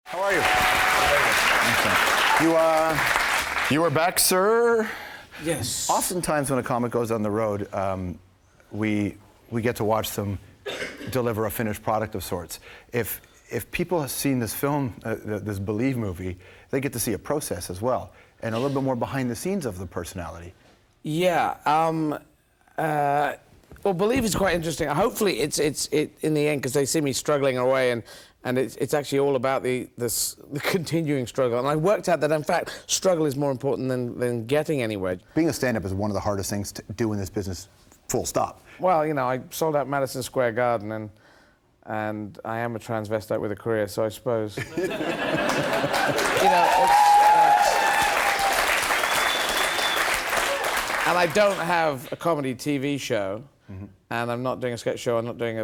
How are you? You are back, sir? Yes. Oftentimes when a comic goes on the road, we get to watch them deliver a finished product of sorts. If people have seen this film, this Believe movie, they get to see a process as well, and a little bit more behind the scenes of the personality. Yeah. Well, Believe is quite interesting. Hopefully, it's in the end, because they see me struggling away, and it's actually all about the continuing struggle. And I worked out that, in fact, struggle is more important than getting anywhere. Being a stand-up is one of the hardest things to do in this business, full stop. Well, you know, I sold out Madison Square Garden, and I am a transvestite with a career, so I suppose. You know, and I don't have a comedy TV show. Mm-hmm. And I'm not doing a sketch show. I'm not doing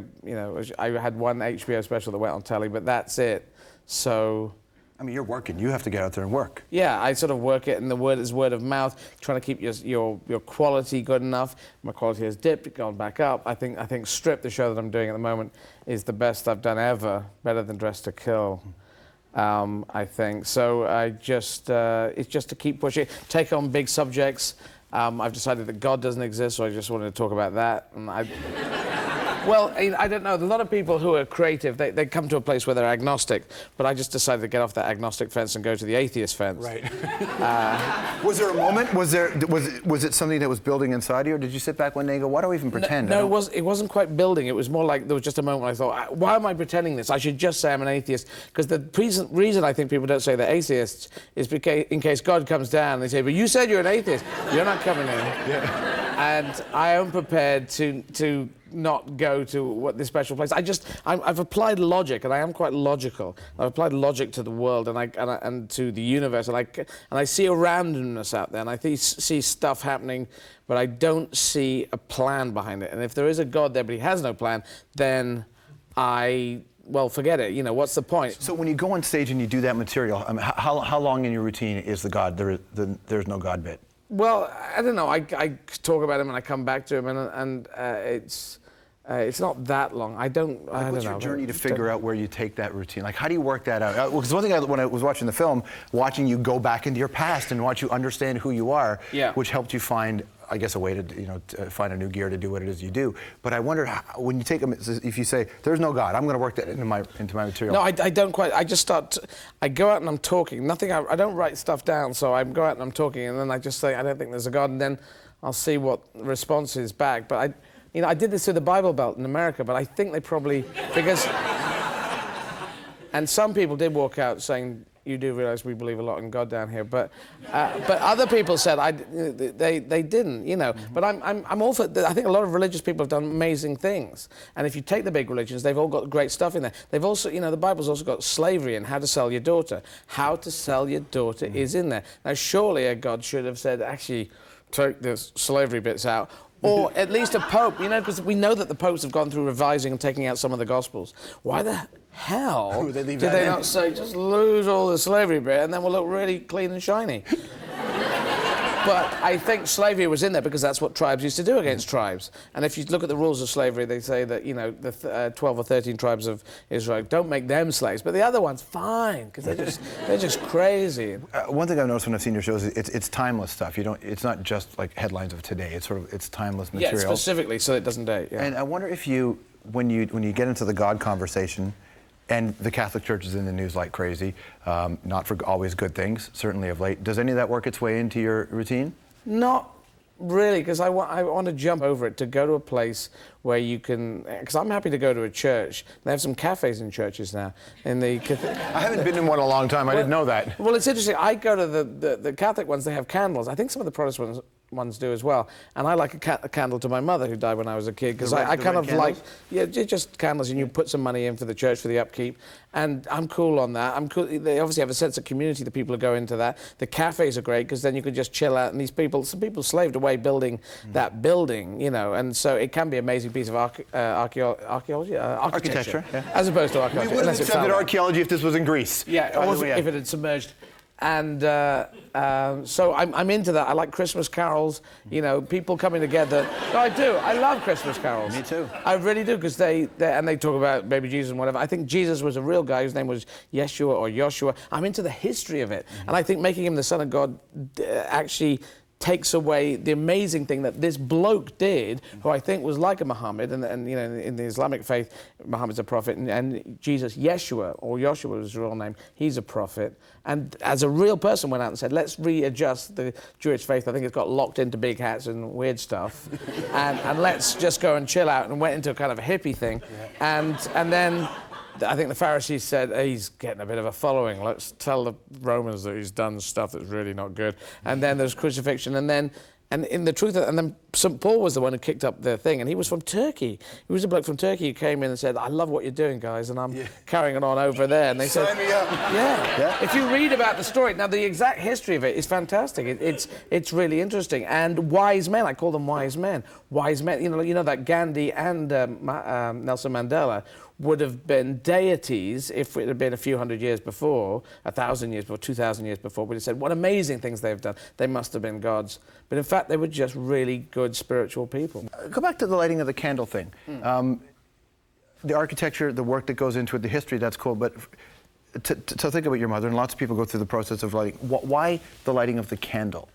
I had one HBO special that went on telly, but that's it. So, I mean, you're working. You have to get out there and work. Yeah, I sort of work it, and the word is word of mouth. Trying to keep your quality good enough. My quality has dipped, gone back up. I think Strip, the show that I'm doing at the moment, is the best I've done ever. Better than Dressed to Kill. I think so. It's just to keep pushing, take on big subjects. I've decided that God doesn't exist, so I just wanted to talk about that. And well, I don't know. A lot of people who are creative, they come to a place where they're agnostic, but I just decided to get off that agnostic fence and go to the atheist fence. Right. Was there a moment? Was it something that was building inside of you, or did you sit back one day and go, why do I even pretend? No, it wasn't quite building. It was more like there was just a moment when I thought, why am I pretending this? I should just say I'm an atheist. Because the reason I think people don't say they're atheists is because in case God comes down, they say, but you said you're an atheist. You're not coming in. Yeah. And I am prepared to not go to what this special place. I've applied logic, and I am quite logical. I've applied logic to the world and to the universe, and I see a randomness out there, and I see stuff happening, but I don't see a plan behind it. And if there is a God there, but he has no plan, then well, forget it. You know, what's the point? So when you go on stage and you do that material, how long in your routine is the God? There's no God bit. Well, I don't know. I talk about him and I come back to him, and it's not that long. I don't know. What's your journey to figure out where you take that routine? Like, how do you work that out? Because one thing when I was watching the film, watching you go back into your past and watch you understand who you are, which helped you find, I guess, a way to find a new gear to do what it is you do. But I wonder when you take them, if you say there's no God, I'm going to work that into my material. No, I don't quite. I just I go out and I'm talking. I don't write stuff down. So I go out and I'm talking, and then I just say I don't think there's a God, and then I'll see what response is back. But I did this through the Bible Belt in America, but I think they probably because and some people did walk out saying, you do realize we believe a lot in God down here, but other people said they didn't, you know. Mm-hmm. But I'm all for. I think a lot of religious people have done amazing things, and if you take the big religions, they've all got great stuff in there. They've also, the Bible's also got slavery and how to sell your daughter. How to sell your daughter is in there. Now, surely a God should have said, actually, take the slavery bits out. Or at least a pope, because we know that the popes have gone through revising and taking out some of the Gospels. Why the hell did they not say, just lose all the slavery bit and then we'll look really clean and shiny? But I think slavery was in there because that's what tribes used to do against tribes. And if you look at the rules of slavery, they say that, the 12 or 13 tribes of Israel, don't make them slaves. But the other ones, fine, because they're just crazy. One thing I've noticed when I've seen your shows is it's timeless stuff. It's not just like headlines of today. It's timeless material. Yeah, specifically, so it doesn't date. Yeah. And I wonder if when you get into the God conversation, and the Catholic Church is in the news like crazy, not for always good things, certainly of late. Does any of that work its way into your routine? Not really, because I want to jump over it, to go to a place where you can, because I'm happy to go to a church. They have some cafes in churches now. I haven't been in one in a long time. I didn't know that. Well, it's interesting. I go to the Catholic ones, they have candles. I think some of the Protestant ones do as well. And I like a candle to my mother who died when I was a kid, because I kind of like, just candles, and you put some money in for the church for the upkeep. And I'm cool on that. I'm cool. They obviously have a sense of community, the people who go into that. The cafes are great because then you can just chill out. And some people slaved away building that building, and so it can be an amazing piece of architecture, yeah. as opposed to architecture. We would have accepted archaeology if this was in Greece. Yeah, if it had submerged. So I'm into that. I like Christmas carols, you know, people coming together. No, I do. I love Christmas carols. Me too. I really do, because they talk about baby Jesus and whatever. I think Jesus was a real guy whose name was Yeshua or Joshua. I'm into the history of it. And I think making him the Son of God actually takes away the amazing thing that this bloke did, who I think was like a Muhammad, and you know, in the Islamic faith, Muhammad's a prophet, and Jesus, Yeshua, or Joshua was his real name, he's a prophet, and as a real person went out and said, let's readjust the Jewish faith. I think it's got locked into big hats and weird stuff, and let's just go and chill out, and went into a kind of a hippie thing, and then I think the Pharisees said, he's getting a bit of a following. Let's tell the Romans that he's done stuff that's really not good. And then there's crucifixion. And in the truth, and then St. Paul was the one who kicked up the thing. And he was from Turkey. He was a bloke from Turkey who came in and said, I love what you're doing, guys. And I'm carrying it on over there. And they said, sign me up. Yeah. If you read about the story, now the exact history of it is fantastic. It's really interesting. And wise men, I call them wise men. Wise men, you know that Gandhi and Nelson Mandela would have been deities if it had been a few hundred years before, 1,000 years before, 2,000 years before. We'd have said, what amazing things they've done. They must have been gods. But in fact, they were just really good spiritual people. Go back to the lighting of the candle thing. The architecture, the work that goes into it, the history, that's cool. But to think about your mother, and lots of people go through the process of lighting. Why the lighting of the candle?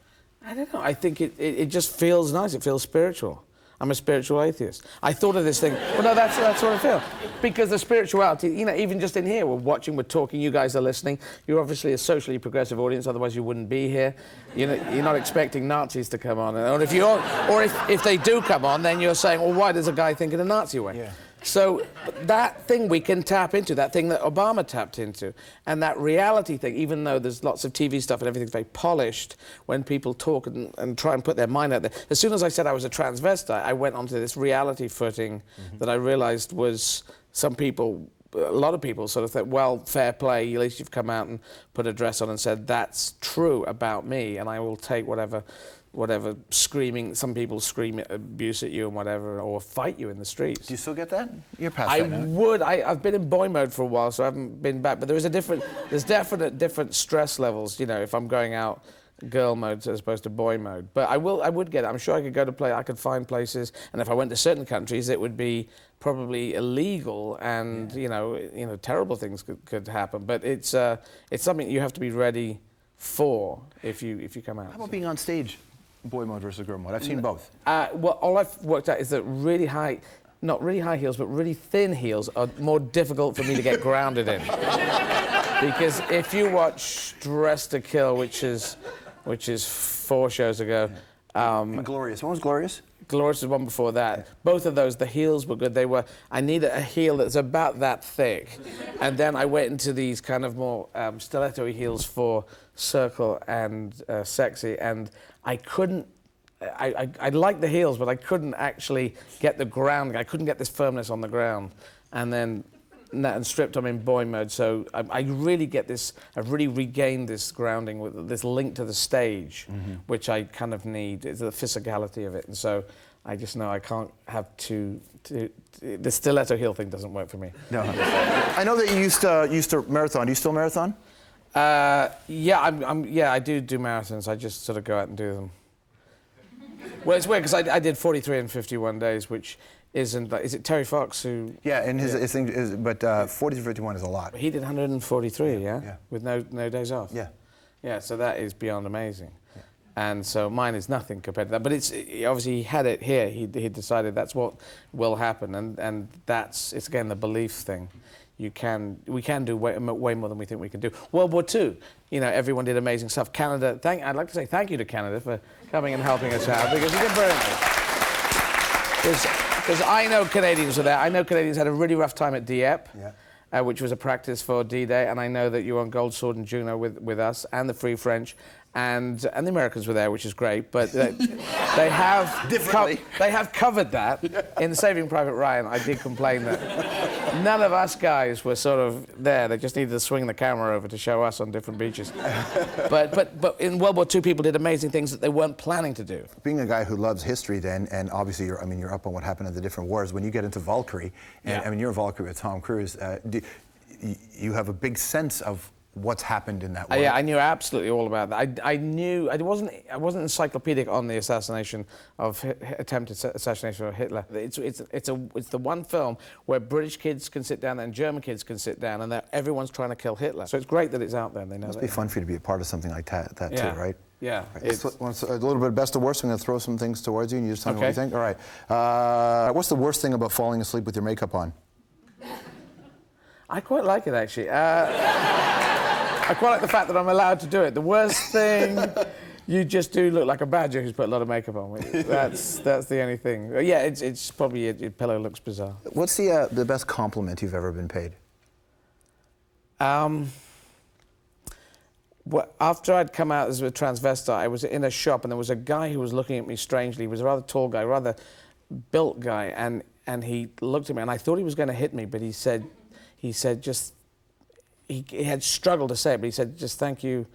I don't know. I think it just feels nice. It feels spiritual. I'm a spiritual atheist. I thought of this thing. Well, no, that's what I feel. Because the spirituality, you know, even just in here, we're watching, we're talking, you guys are listening. You're obviously a socially progressive audience, otherwise you wouldn't be here. You know, you're not expecting Nazis to come on. Or if they do come on, then you're saying, well, why does a guy think in a Nazi way? Yeah. So that thing we can tap into, that thing that Obama tapped into, and that reality thing, even though there's lots of TV stuff and everything's very polished, when people talk and try and put their mind out there. As soon as I said I was a transvestite, I went onto this reality footing that I realized was some people, a lot of people sort of thought, well, fair play, at least you've come out and put a dress on and said, that's true about me, and I will take whatever screaming, some people scream abuse at you and whatever, or fight you in the streets. Do you still get that? You're past I that now. would. I've been in boy mode for a while, so I haven't been back. But there's definite different stress levels, you know, if I'm going out girl mode as opposed to boy mode. But I would get it. I'm sure I could go to I could find places, and if I went to certain countries, it would be probably illegal, and you know, terrible things could happen. But it's something you have to be ready for if you come out. How about being on stage? Boy mode versus girl mode. I've seen both. Well, all I've worked out is that not really high heels, but really thin heels are more difficult for me to get grounded in. Because if you watch Dress to Kill, which is 4 shows ago. And Glorious. When was Glorious? Glorious was one before that. Both of those, the heels were good. I needed a heel that's about that thick. And then I went into these kind of more stiletto-y heels for Circle and Sexy, and I couldn't, I liked the heels, but I couldn't actually get the ground. I couldn't get this firmness on the ground. And then and stripped, I'm in boy mode, so I really get this, I've really regained this grounding with this link to the stage, which I kind of need. It's the physicality of it, and so I just know I can't have the stiletto heel thing doesn't work for me. No. I know that you used to marathon. Do you still marathon? Yeah, I do marathons. I just sort of go out and do them. Well, it's weird because I did 43 in 51 days, which isn't. Is it Terry Fox who? Yeah, and his thing is, but 40 to 51 is a lot. He did 143, yeah, with no days off. Yeah, yeah. So that is beyond amazing. Yeah. And so mine is nothing compared to that. But it's obviously he had it here. He decided that's what will happen, and it's again the belief thing. We can do way more than we think we can do. World War II, everyone did amazing stuff. Canada, I'd like to say thank you to Canada for coming and helping us out, because we did brilliantly. Because I know Canadians were there. I know Canadians had a really rough time at Dieppe, which was a practice for D-Day, and I know that you were on Gold Sword and Juno with us, and the Free French, and the Americans were there, which is great, but they have covered that. In Saving Private Ryan, I did complain that none of us guys were sort of there. They just needed to swing the camera over to show us on different beaches. But in World War II, people did amazing things that they weren't planning to do. Being a guy who loves history, then, and obviously you're up on what happened in the different wars. When you get into Valkyrie, and you're Valkyrie with Tom Cruise, you have a big sense of what's happened in that world. Yeah, I knew absolutely all about that. I knew I wasn't encyclopedic on the assassination of attempted assassination of Hitler. It's the one film where British kids can sit down and German kids can sit down, and everyone's trying to kill Hitler. So it's great that it's out there. And they know. Must be fun for you to be a part of something like that too, right? Yeah. It's a little bit best of worst. I'm going to throw some things towards you, and you just tell me what you think. All right. What's the worst thing about falling asleep with your makeup on? I quite like it, actually. I quite like the fact that I'm allowed to do it. The worst thing, you just do look like a badger who's put a lot of makeup on. That's the only thing. Yeah, it's probably your pillow looks bizarre. What's the best compliment you've ever been paid? After I'd come out as a transvestite, I was in a shop and there was a guy who was looking at me strangely. He was a rather tall guy, rather built guy, and he looked at me and I thought he was going to hit me, but he said just. He had struggled to say it, but he said, just thank you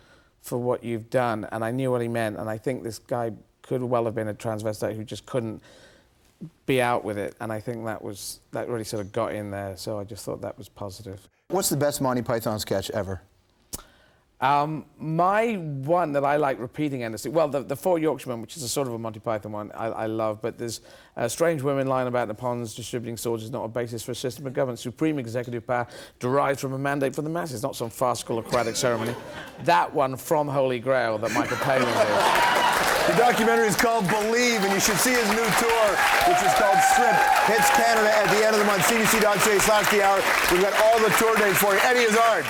for what you've done. And I knew what he meant. And I think this guy could well have been a transvestite who just couldn't be out with it. And I think that really sort of got in there. So I just thought that was positive. What's the best Monty Python sketch ever? My one that I like repeating endlessly, well, the Four Yorkshiremen, which is a sort of a Monty Python one, I love, but there's strange women lying about in the ponds distributing swords is not a basis for a system of government. Supreme executive power derives from a mandate for the masses, not some farcical aquatic ceremony. That one from Holy Grail that Michael Palin did. The documentary is called Believe, and you should see his new tour, which is called Strip. Hits Canada at the end of the month. CBC.ca/the hour. We've got all the tour dates for you. Eddie Izzard.